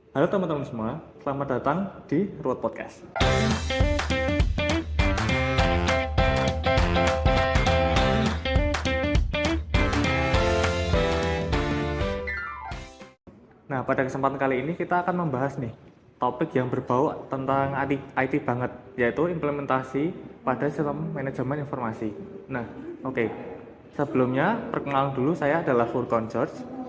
Halo teman-teman semua, selamat datang di Road Podcast. Nah, pada kesempatan kali ini kita akan membahas nih topik yang berbau tentang IT banget, yaitu implementasi pada sistem manajemen informasi. Nah, oke. Sebelumnya, perkenalan dulu, saya adalah Furkon George.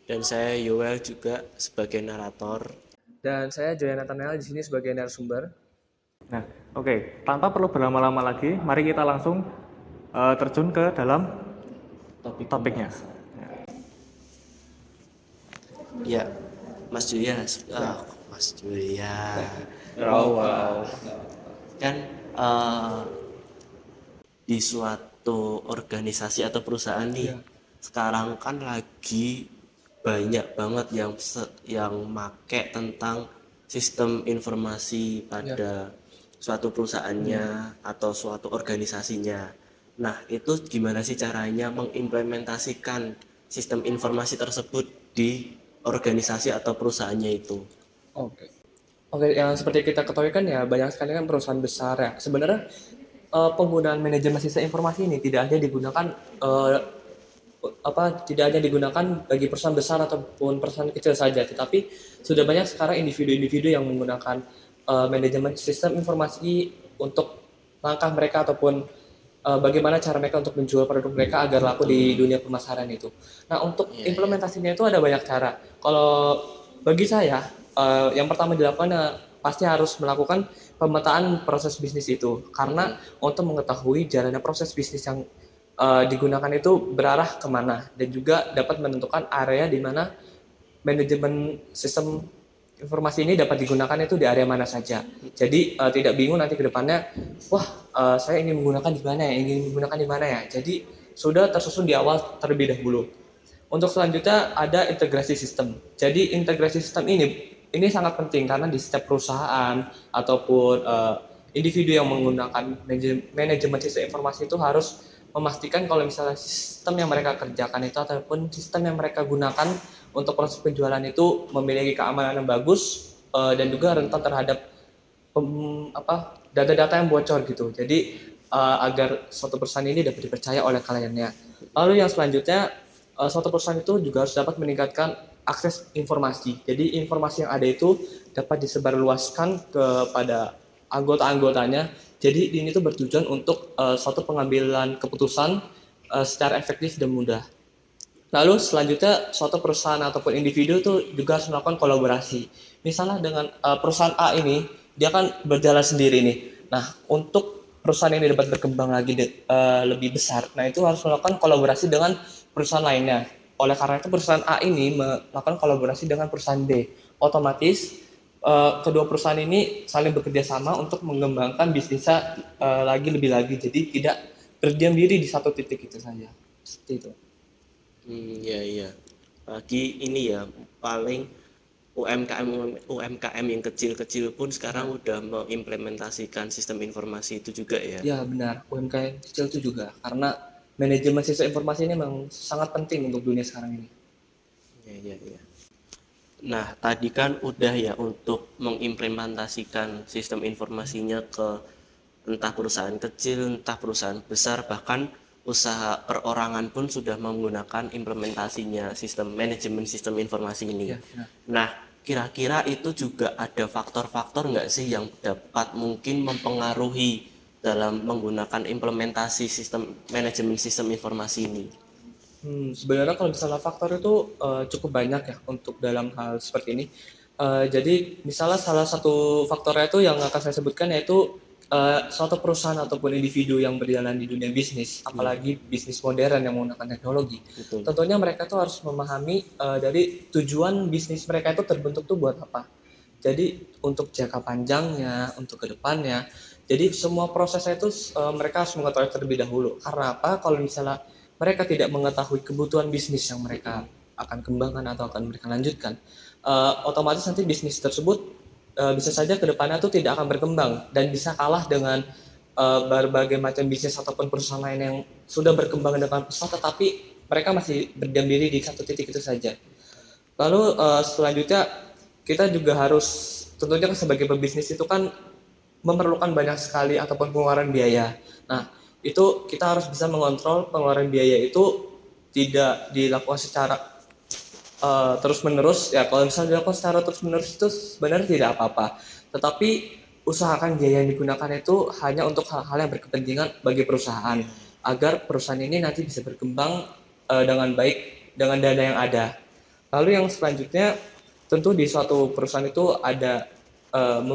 Dan saya Yoel juga sebagai narator. Dan saya Joya Nathanael di sini sebagai narasumber. Nah, oke. Tanpa perlu berlama-lama lagi, mari kita langsung terjun ke dalam topiknya. Ya, Mas Juya. Mas Juya. Wow. Kan di suatu organisasi atau perusahaan nih, sekarang kan lagi banyak banget yang make tentang sistem informasi pada suatu perusahaannya atau suatu organisasinya. Nah, itu gimana sih caranya mengimplementasikan sistem informasi tersebut di organisasi atau perusahaannya itu? Oke, yang seperti kita ketahui kan ya banyak sekali kan perusahaan besar ya. Sebenarnya penggunaan manajemen sistem informasi ini tidak hanya digunakan bagi perusahaan besar ataupun perusahaan kecil saja, tetapi sudah banyak sekarang individu-individu yang menggunakan manajemen sistem informasi untuk langkah mereka ataupun bagaimana cara mereka untuk menjual produk mereka agar laku di dunia pemasaran itu. Nah, untuk implementasinya itu ada banyak cara. Kalau bagi saya, yang pertama dilakukan pasti harus melakukan pemetaan proses bisnis itu, karena untuk mengetahui jalannya proses bisnis yang digunakan itu berarah kemana, dan juga dapat menentukan area di mana manajemen sistem informasi ini dapat digunakan itu di area mana saja. Jadi tidak bingung nanti ke depannya, saya ingin menggunakan di mana ya. Jadi sudah tersusun di awal terlebih dahulu. Untuk selanjutnya ada integrasi sistem. Jadi integrasi sistem ini sangat penting karena di setiap perusahaan ataupun individu yang menggunakan manajemen sistem informasi itu harus memastikan kalau misalnya sistem yang mereka kerjakan itu ataupun sistem yang mereka gunakan untuk proses penjualan itu memiliki keamanan yang bagus dan juga rentan terhadap data-data yang bocor gitu. Jadi agar suatu perusahaan ini dapat dipercaya oleh kliennya. Lalu yang selanjutnya, suatu perusahaan itu juga harus dapat meningkatkan akses informasi. Jadi informasi yang ada itu dapat disebarluaskan kepada anggota-anggotanya. Jadi ini tuh bertujuan untuk suatu pengambilan keputusan secara efektif dan mudah. Lalu selanjutnya suatu perusahaan ataupun individu tuh juga harus melakukan kolaborasi. Misalnya dengan perusahaan A ini, dia kan berjalan sendiri nih. Nah, untuk perusahaan ini dapat berkembang lagi lebih besar, nah itu harus melakukan kolaborasi dengan perusahaan lainnya. Oleh karena itu perusahaan A ini melakukan kolaborasi dengan perusahaan B. Otomatis kedua perusahaan ini saling bekerja sama untuk mengembangkan bisnisnya lebih lagi. Jadi tidak berdiam diri di satu titik itu saja. Seperti itu. Iya. Lagi ini ya, paling UMKM yang kecil-kecil pun sekarang udah mengimplementasikan sistem informasi itu juga ya. Ya benar, UMKM kecil itu juga karena manajemen sistem informasi ini memang sangat penting untuk dunia sekarang ini. Iya. Nah, tadi kan udah ya untuk mengimplementasikan sistem informasinya ke entah perusahaan kecil, entah perusahaan besar, bahkan usaha perorangan pun sudah menggunakan implementasinya manajemen sistem informasi ini. Ya. Nah, kira-kira itu juga ada faktor-faktor nggak sih yang dapat mungkin mempengaruhi dalam menggunakan implementasi manajemen sistem informasi ini? Sebenarnya kalau misalnya faktor itu cukup banyak ya untuk dalam hal seperti ini. Jadi misalnya salah satu faktornya itu yang akan saya sebutkan yaitu suatu perusahaan ataupun individu yang berjalan di dunia bisnis, apalagi bisnis modern yang menggunakan teknologi. Betul. Tentunya mereka tuh harus memahami dari tujuan bisnis mereka itu terbentuk tuh buat apa. Jadi untuk jangka panjangnya, untuk kedepannya. Jadi semua prosesnya itu mereka harus mengetahui terlebih dahulu. Karena apa? Kalau misalnya mereka tidak mengetahui kebutuhan bisnis yang mereka akan kembangkan atau akan mereka lanjutkan, otomatis nanti bisnis tersebut bisa saja ke depannya tuh tidak akan berkembang dan bisa kalah dengan berbagai macam bisnis ataupun perusahaan lain yang sudah berkembang dengan pesat, tetapi mereka masih berdiam diri di satu titik itu saja. Lalu selanjutnya kita juga harus tentunya kan sebagai pebisnis itu kan memerlukan banyak sekali ataupun pengeluaran biaya. Nah, itu kita harus bisa mengontrol pengeluaran biaya itu tidak dilakukan secara terus-menerus. Ya, kalau misalnya dilakukan secara terus-menerus itu sebenarnya tidak apa-apa. Tetapi usahakan biaya yang digunakan itu hanya untuk hal-hal yang berkepentingan bagi perusahaan agar perusahaan ini nanti bisa berkembang dengan baik dengan dana yang ada. Lalu yang selanjutnya tentu di suatu perusahaan itu ada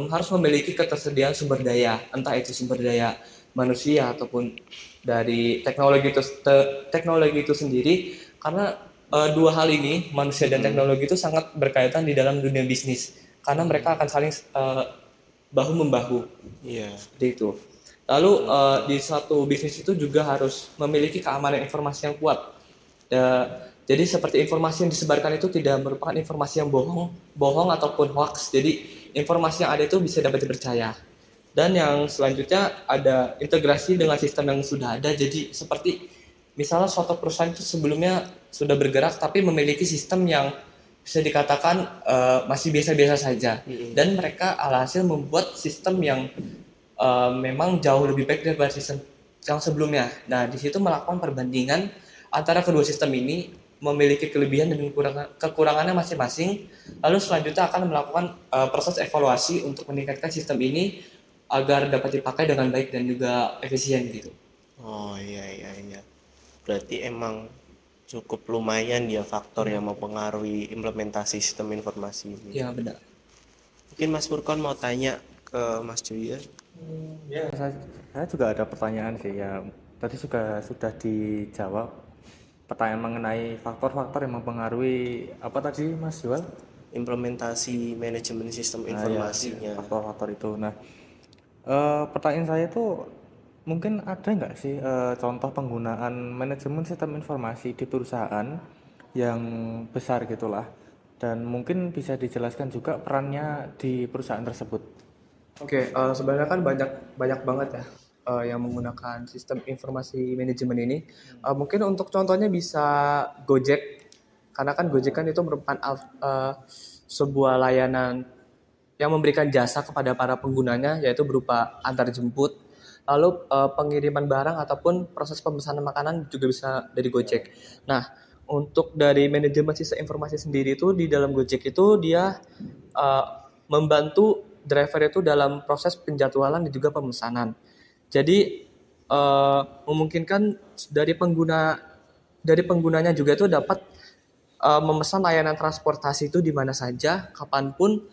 harus memiliki ketersediaan sumber daya, entah itu sumber daya manusia ataupun dari teknologi itu sendiri, karena dua hal ini manusia dan teknologi itu sangat berkaitan di dalam dunia bisnis karena mereka akan saling bahu membahu Iya. seperti itu. Lalu di suatu bisnis itu juga harus memiliki keamanan informasi yang kuat. Jadi seperti informasi yang disebarkan itu tidak merupakan informasi yang bohong ataupun hoax. Jadi informasi yang ada itu bisa dapat dipercaya. Dan yang selanjutnya ada integrasi dengan sistem yang sudah ada. Jadi seperti misalnya suatu perusahaan itu sebelumnya sudah bergerak tapi memiliki sistem yang bisa dikatakan masih biasa-biasa saja. Dan mereka alhasil membuat sistem yang memang jauh lebih baik daripada sistem yang sebelumnya. Nah, di situ melakukan perbandingan antara kedua sistem ini memiliki kelebihan dan kekurangannya masing-masing. Lalu selanjutnya akan melakukan proses evaluasi untuk meningkatkan sistem ini agar dapat dipakai dengan baik dan juga efisien gitu. Oh iya. Berarti emang cukup lumayan ya faktor yang mempengaruhi implementasi sistem informasi ini. Ya benar. Mungkin Mas Furkon mau tanya ke Mas Joya. Ya, saya juga ada pertanyaan sih ya. Tadi juga sudah dijawab pertanyaan mengenai faktor-faktor yang mempengaruhi apa tadi Mas Jual? Implementasi manajemen sistem informasinya. Faktor-faktor itu. Nah, pertanyaan saya itu mungkin ada nggak sih contoh penggunaan manajemen sistem informasi di perusahaan yang besar gitulah, dan mungkin bisa dijelaskan juga perannya di perusahaan tersebut. Oke, sebenarnya kan banyak banget ya yang menggunakan sistem informasi manajemen ini. Mungkin untuk contohnya bisa Gojek, karena kan Gojek kan itu merupakan sebuah layanan yang memberikan jasa kepada para penggunanya, yaitu berupa antar jemput, lalu pengiriman barang ataupun proses pemesanan makanan juga bisa dari Gojek. Nah, untuk dari manajemen sistem informasi sendiri itu di dalam Gojek itu dia membantu driver itu dalam proses penjadwalan dan juga pemesanan. Jadi memungkinkan dari penggunanya juga itu dapat memesan layanan transportasi itu di mana saja, kapanpun,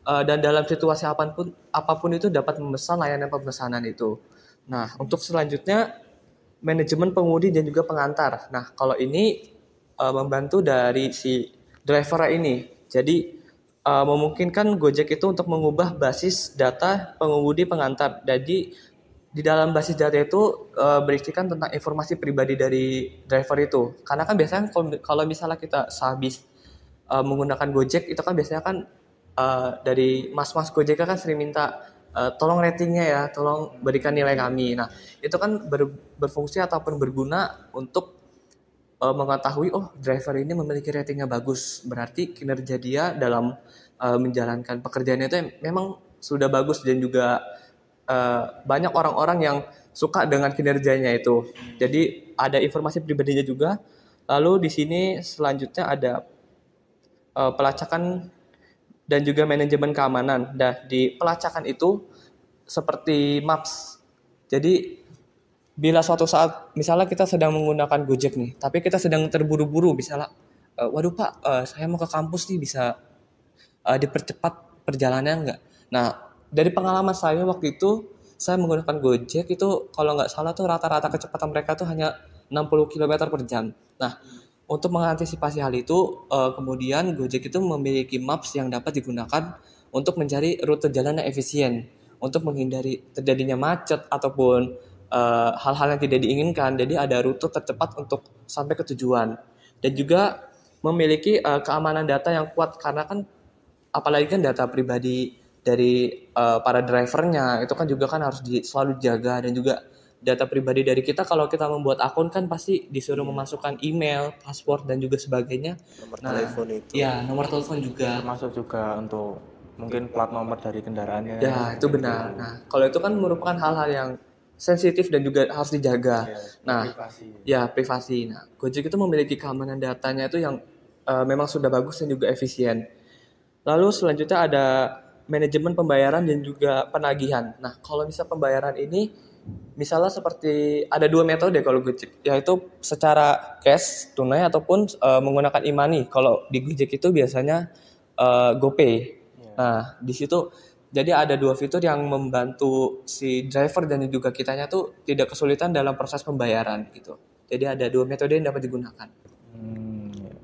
dan dalam situasi apapun itu dapat memesan layanan pemesanan itu. Nah, untuk selanjutnya manajemen pengemudi dan juga pengantar. Nah, kalau ini membantu dari si driver ini. Jadi memungkinkan Gojek itu untuk mengubah basis data pengemudi pengantar. Jadi di dalam basis data itu berisikan tentang informasi pribadi dari driver itu. Karena kan biasanya kalau misalnya kita sehabis menggunakan Gojek itu kan biasanya kan dari mas-mas Gojek kan sering minta tolong ratingnya ya, tolong berikan nilai kami. Nah, itu kan berfungsi ataupun berguna untuk mengetahui driver ini memiliki ratingnya bagus, berarti kinerja dia dalam menjalankan pekerjaannya itu memang sudah bagus dan juga banyak orang-orang yang suka dengan kinerjanya itu. Jadi ada informasi pribadinya juga. Lalu di sini selanjutnya ada pelacakan dan juga manajemen keamanan. Nah, di pelacakan itu seperti maps. Jadi bila suatu saat misalnya kita sedang menggunakan Gojek nih, tapi kita sedang terburu-buru, misalnya waduh Pak, saya mau ke kampus nih, bisa dipercepat perjalanannya enggak? Nah, dari pengalaman saya waktu itu saya menggunakan Gojek itu kalau nggak salah tuh rata-rata kecepatan mereka tuh hanya 60 km per jam. Nah, untuk mengantisipasi hal itu kemudian Gojek itu memiliki maps yang dapat digunakan untuk mencari rute jalan yang efisien untuk menghindari terjadinya macet ataupun hal-hal yang tidak diinginkan. Jadi ada rute tercepat untuk sampai ke tujuan, dan juga memiliki keamanan data yang kuat, karena kan apalagi kan data pribadi dari para drivernya itu kan juga kan harus selalu dijaga dan juga data pribadi dari kita. Kalau kita membuat akun kan pasti disuruh memasukkan email, password dan juga sebagainya. Nomor Nah, telepon itu. ya nomor telepon juga. Termasuk juga untuk mungkin plat nomor dari kendaraannya. Ya, itu benar. Nah, kalau itu kan merupakan hal-hal yang sensitif dan juga harus dijaga. Ya, Nah, privasi. ya privasi. Nah, Gojek itu memiliki keamanan datanya itu yang memang sudah bagus dan juga efisien. Lalu selanjutnya ada manajemen pembayaran dan juga penagihan. Nah, kalau misal pembayaran ini, misalnya seperti ada dua metode kalau Gojek, yaitu secara cash tunai ataupun menggunakan e-money. Kalau di Gojek itu biasanya GoPay. Nah, di situ jadi ada dua fitur yang membantu si driver dan juga kitanya tuh tidak kesulitan dalam proses pembayaran gitu. Jadi ada dua metode yang dapat digunakan. Ya.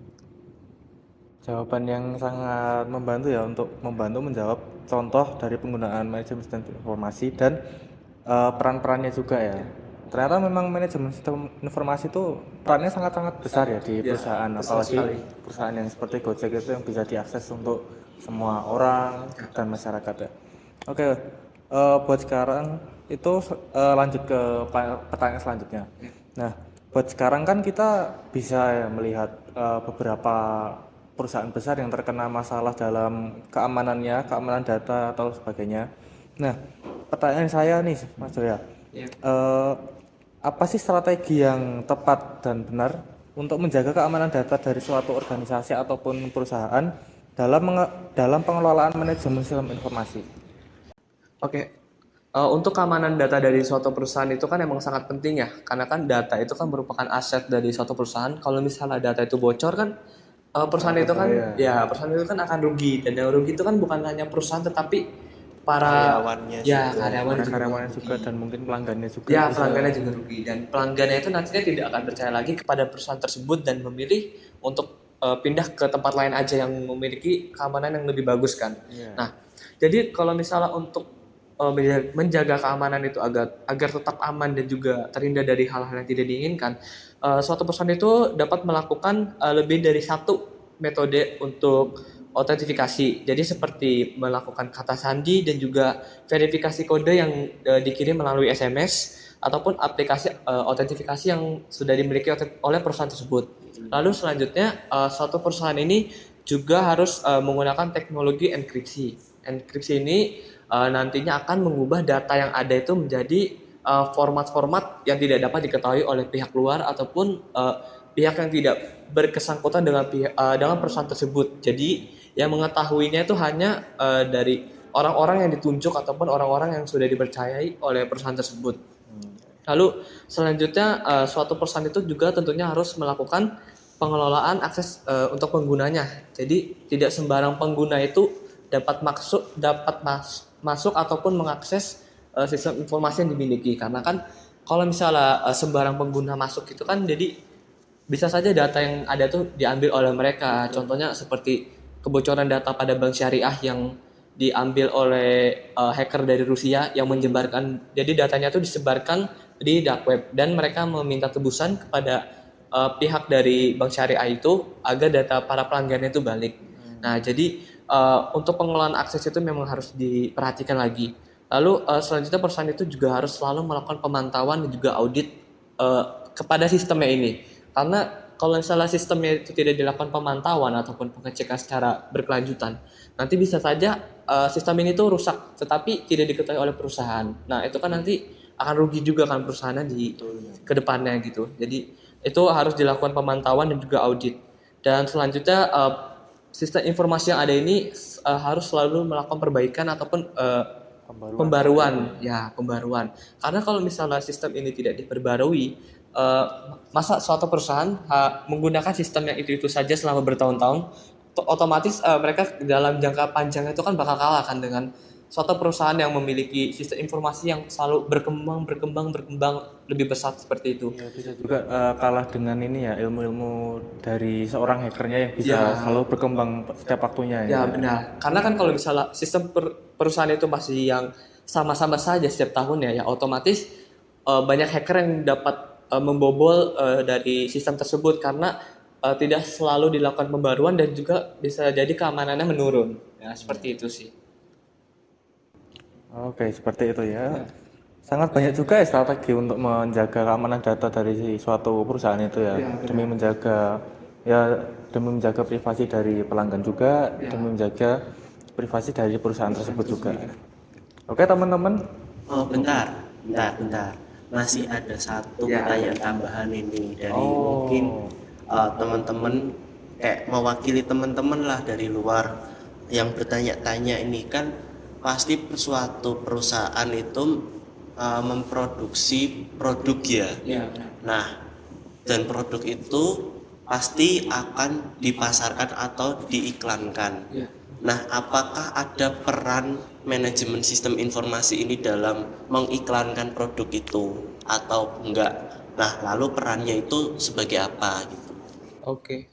Jawaban yang sangat membantu ya untuk membantu menjawab contoh dari penggunaan manajemen sistem informasi dan peran-perannya juga ya. Ternyata memang manajemen sistem informasi itu perannya sangat-sangat besar ya di perusahaan, apalagi perusahaan yang seperti Gojek itu yang bisa diakses untuk semua orang dan masyarakat ya. Oke, buat sekarang itu lanjut ke pertanyaan selanjutnya. Nah, buat sekarang kan kita bisa ya melihat beberapa perusahaan besar yang terkena masalah dalam keamanannya, keamanan data atau sebagainya. Nah, pertanyaan saya nih, Mas Joya, apa sih strategi yang tepat dan benar untuk menjaga keamanan data dari suatu organisasi ataupun perusahaan dalam pengelolaan manajemen sistem informasi? Oke, untuk keamanan data dari suatu perusahaan itu kan emang sangat penting ya, karena kan data itu kan merupakan aset dari suatu perusahaan. Kalau misalnya data itu bocor kan, perusahaan itu kan, ya perusahaan itu kan akan rugi. Dan yang rugi itu kan bukan hanya perusahaan, tetapi para Karyawannya ya juga. Karyawannya juga dan mungkin pelanggannya juga. ya pelanggannya juga rugi. Dan pelanggannya itu nantinya tidak akan percaya lagi kepada perusahaan tersebut dan memilih untuk pindah ke tempat lain aja yang memiliki keamanan yang lebih bagus kan. Nah, jadi kalau misalnya untuk menjaga keamanan itu agar tetap aman dan juga terhindar dari hal-hal yang tidak diinginkan, suatu perusahaan itu dapat melakukan lebih dari satu metode untuk autentifikasi. Jadi seperti melakukan kata sandi dan juga verifikasi kode yang dikirim melalui SMS ataupun aplikasi autentifikasi yang sudah dimiliki oleh perusahaan tersebut. Lalu selanjutnya suatu perusahaan ini juga harus menggunakan teknologi enkripsi. Enkripsi ini nantinya akan mengubah data yang ada itu menjadi format-format yang tidak dapat diketahui oleh pihak luar ataupun pihak yang tidak berkesangkutan dengan dengan perusahaan tersebut. Jadi yang mengetahuinya itu hanya dari orang-orang yang ditunjuk ataupun orang-orang yang sudah dipercayai oleh perusahaan tersebut. Lalu selanjutnya suatu perusahaan itu juga tentunya harus melakukan pengelolaan akses untuk penggunanya. Jadi tidak sembarang pengguna itu dapat masuk ataupun mengakses sistem informasi yang dimiliki, karena kan kalau misalnya sembarang pengguna masuk itu kan jadi bisa saja data yang ada tuh diambil oleh mereka. Contohnya seperti kebocoran data pada bank syariah yang diambil oleh hacker dari Rusia yang menyebarkan, jadi datanya tuh disebarkan di dark web dan mereka meminta tebusan kepada pihak dari bank syariah itu agar data para pelanggannya itu balik. Nah, jadi untuk pengelolaan akses itu memang harus diperhatikan lagi. Lalu selanjutnya perusahaan itu juga harus selalu melakukan pemantauan dan juga audit kepada sistemnya ini. Karena kalau misalnya sistemnya itu tidak dilakukan pemantauan ataupun pengecekan secara berkelanjutan, nanti bisa saja sistem ini tuh rusak tetapi tidak diketahui oleh perusahaan. Nah, itu kan nanti akan rugi juga kan perusahaannya di kedepannya gitu. Jadi itu harus dilakukan pemantauan dan juga audit. Dan selanjutnya sistem informasi yang ada ini harus selalu melakukan perbaikan ataupun pembaruan. Karena kalau misalnya sistem ini tidak diperbarui, masa suatu perusahaan menggunakan sistem yang itu saja selama bertahun-tahun, otomatis mereka dalam jangka panjang itu kan bakal kalah kan dengan suatu perusahaan yang memiliki sistem informasi yang selalu berkembang lebih besar seperti itu. Ya, bisa juga kalah dengan ini ya, ilmu-ilmu dari seorang hackernya yang bisa selalu berkembang setiap waktunya ya. Ya benar, karena kan kalau misalnya sistem perusahaan itu masih yang sama-sama saja setiap tahun ya otomatis banyak hacker yang dapat membobol dari sistem tersebut karena tidak selalu dilakukan pembaruan dan juga bisa jadi keamanannya menurun. Ya seperti itu sih. Oke, seperti itu ya. sangat banyak juga ya strategi untuk menjaga keamanan data dari suatu perusahaan itu ya, demi menjaga privasi dari pelanggan juga, demi menjaga privasi dari perusahaan tersebut juga. Oke teman-teman. Oh, bentar. Masih ada satu pertanyaan tambahan ini dari mungkin teman-teman, kayak mewakili teman-teman lah dari luar yang bertanya-tanya. Ini kan pasti suatu perusahaan itu memproduksi produk ya. Nah, dan produk itu pasti akan dipasarkan atau diiklankan. Nah, apakah ada peran manajemen sistem informasi ini dalam mengiklankan produk itu atau enggak? Nah, lalu perannya itu sebagai apa gitu? Oke,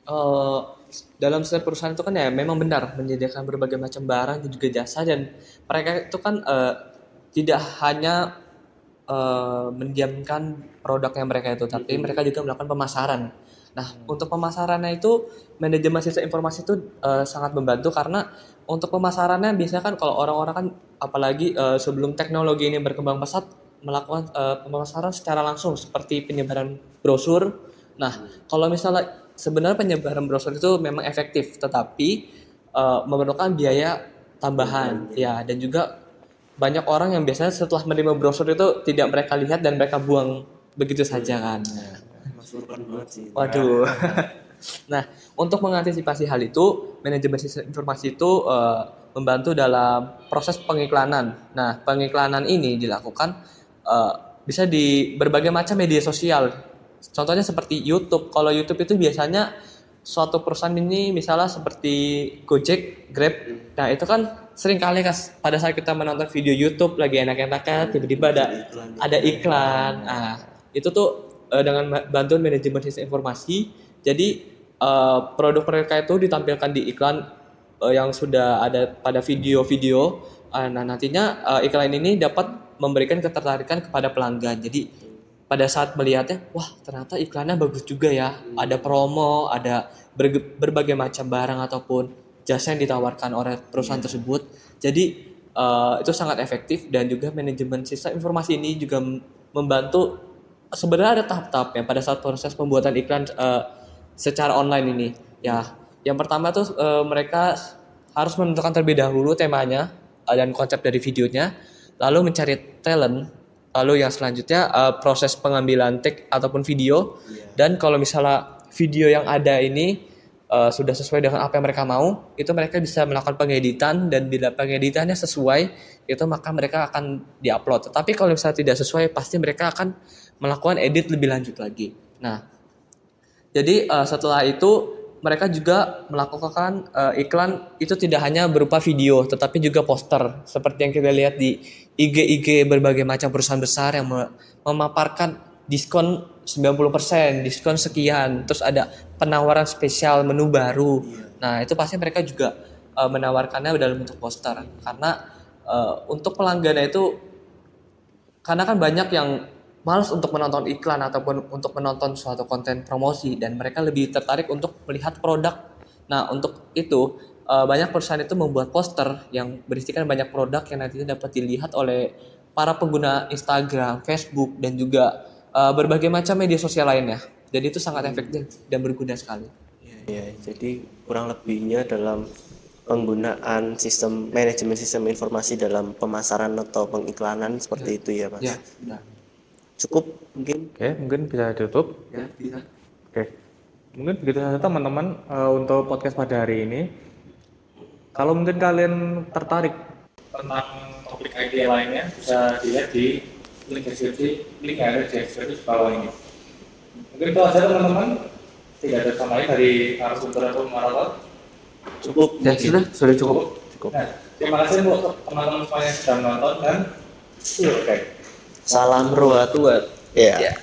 dalam setiap perusahaan itu kan ya memang benar menyediakan berbagai macam barang dan juga jasa, dan mereka itu kan tidak hanya mendiamkan produknya mereka itu, tapi mereka juga melakukan pemasaran. Nah, untuk pemasarannya itu manajemen sistem informasi itu sangat membantu, karena untuk pemasarannya biasanya kan kalau orang-orang kan apalagi sebelum teknologi ini berkembang pesat melakukan pemasaran secara langsung seperti penyebaran brosur. Nah, kalau misalnya sebenarnya penyebaran brosur itu memang efektif, tetapi memerlukan biaya tambahan ya, dan juga banyak orang yang biasanya setelah menerima brosur itu tidak mereka lihat dan mereka buang begitu saja kan. Masukan banget sih. Waduh. Nah, untuk mengantisipasi hal itu, manajemen sistem informasi itu membantu dalam proses pengiklanan. Nah, pengiklanan ini dilakukan bisa di berbagai macam media sosial. Contohnya seperti YouTube. Kalau YouTube itu biasanya suatu perusahaan ini misalnya seperti Gojek, Grab. Nah, itu kan sering kali pada saat kita menonton video YouTube lagi enak-enaknya tiba-tiba ada iklan. Nah, itu tuh dengan bantuan manajemen sistem informasi, jadi produk mereka itu ditampilkan di iklan yang sudah ada pada video-video. Nah, nantinya iklan ini dapat memberikan ketertarikan kepada pelanggan. Jadi pada saat melihatnya, wah ternyata iklannya bagus juga ya, ada promo, ada berbagai macam barang ataupun jasa yang ditawarkan oleh perusahaan tersebut. Jadi itu sangat efektif, dan juga manajemen sistem informasi ini juga membantu. Sebenarnya ada tahap-tahapnya pada saat proses pembuatan iklan secara online ini. Ya, yang pertama tuh mereka harus menentukan terlebih dahulu temanya dan konsep dari videonya, lalu mencari talent, lalu yang selanjutnya proses pengambilan take ataupun video. Dan kalau misalnya video yang ada ini sudah sesuai dengan apa yang mereka mau, itu mereka bisa melakukan pengeditan, dan bila pengeditannya sesuai, itu maka mereka akan diupload. Tetapi kalau misalnya tidak sesuai, pasti mereka akan melakukan edit lebih lanjut lagi. Nah, jadi setelah itu mereka juga melakukan iklan itu tidak hanya berupa video, tetapi juga poster seperti yang kita lihat di IG berbagai macam perusahaan besar yang memaparkan diskon 90%, diskon sekian, terus ada penawaran spesial menu baru. Nah, itu pasti mereka juga menawarkannya dalam bentuk poster, karena untuk pelanggannya itu, karena kan banyak yang malas untuk menonton iklan ataupun untuk menonton suatu konten promosi, dan mereka lebih tertarik untuk melihat produk. Nah, untuk itu banyak perusahaan itu membuat poster yang berisikan banyak produk yang nantinya dapat dilihat oleh para pengguna Instagram, Facebook, dan juga berbagai macam media sosial lainnya. Jadi itu sangat efektif dan berguna sekali. Ya, jadi kurang lebihnya dalam penggunaan manajemen sistem informasi dalam pemasaran atau pengiklanan seperti itu ya, Mas. Ya, benar. Cukup mungkin. Oke, mungkin bisa ditutup. Ya, bisa. Oke, mungkin begitu saja teman-teman untuk podcast pada hari ini. Kalau mungkin kalian tertarik tentang topik IT lainnya, bisa dilihat di link yang ada di deskripsi bawah ini. Mungkin itu aja teman-teman. Tidak ada tambahan dari narasumber atau moderator. Cukup. Ya, sudah cukup. Nah, terima kasih untuk teman-teman semuanya yang sudah menonton, dan oke. Salam ruwet. Ya.